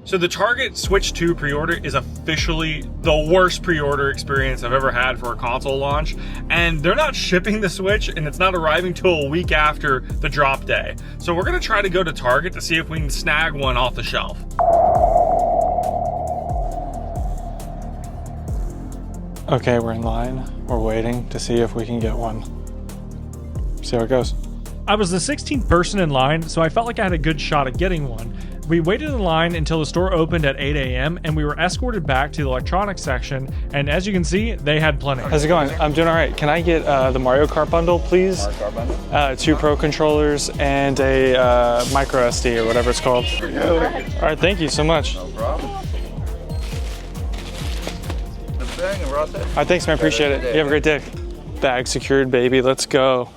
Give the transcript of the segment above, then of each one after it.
So the Target Switch 2 pre-order is officially the worst pre-order experience I've ever had for a console launch, and they're not shipping the Switch and it's not arriving till a week after the drop day. So we're gonna try to go to Target to see if we can snag one off the shelf. Okay, we're in line. We're waiting to see if we can get one. See how it goes. I was the 16th person in line, so I felt like I had a good shot at getting one. We waited in line until the store opened at 8 a.m. and we were escorted back to the electronics section, and as you can see, they had plenty. How's it going? I'm doing all right. Can I get the Mario Kart bundle, please? Mario Kart bundle? 2 Pro controllers and a micro SD or whatever it's called. All right, thank you so much. No problem. All right, thanks, man. Appreciate it. You have a great day. Bag secured, baby. Let's go.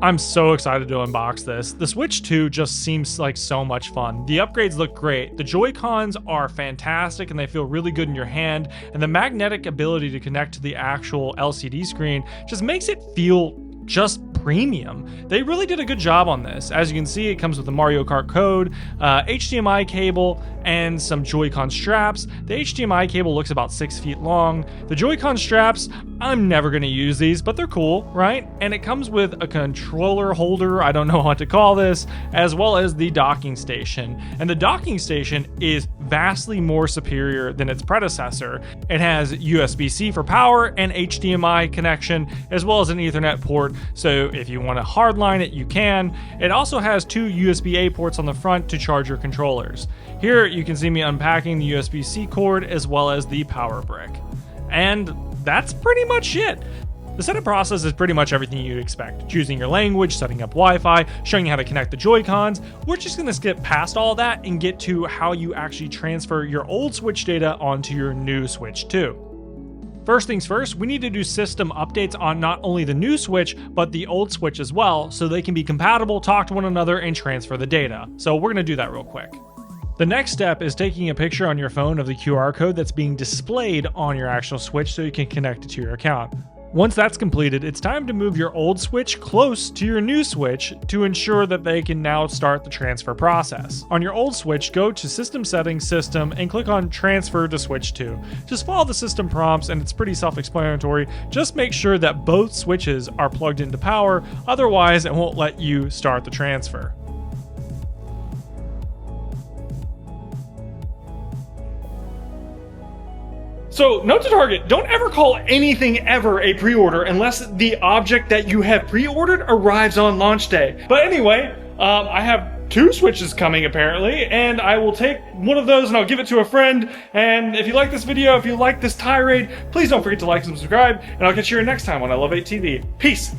I'm so excited to unbox this. The Switch 2 just seems like so much fun. The upgrades look great. The Joy-Cons are fantastic and they feel really good in your hand, and the magnetic ability to connect to the actual LCD screen just makes it feel just premium. They really did a good job on this. As you can see, it comes with the Mario Kart code, HDMI cable, and some Joy-Con straps. The HDMI cable looks about 6 feet long. The Joy-Con straps, I'm never going to use these, but they're cool, right? And it comes with a controller holder, I don't know what to call this, as well as the docking station. And the docking station is vastly more superior than its predecessor. It has USB-C for power and HDMI connection, as well as an Ethernet port, so if you want to hardline it, you can. It also has 2 USB-A ports on the front to charge your controllers. Here you can see me unpacking the USB-C cord as well as the power brick. And that's pretty much it. The setup process is pretty much everything you'd expect. Choosing your language, setting up Wi-Fi, showing you how to connect the Joy-Cons. We're just gonna skip past all that and get to how you actually transfer your old Switch data onto your new Switch 2. First things first, we need to do system updates on not only the new Switch, but the old Switch as well, so they can be compatible, talk to one another, and transfer the data. So we're gonna do that real quick. The next step is taking a picture on your phone of the QR code that's being displayed on your actual Switch so you can connect it to your account. Once that's completed, it's time to move your old Switch close to your new Switch to ensure that they can now start the transfer process. On your old Switch, go to System Settings, System, and click on Transfer to Switch 2. Just follow the system prompts and it's pretty self-explanatory. Just make sure that both switches are plugged into power, otherwise it won't let you start the transfer. So, note to Target, don't ever call anything ever a pre-order unless the object that you have pre-ordered arrives on launch day. But anyway, I have 2 Switches coming apparently, and I will take one of those and I'll give it to a friend. And if you like this video, if you like this tirade, please don't forget to like and subscribe, and I'll catch you here next time on I Love 8 TV. Peace!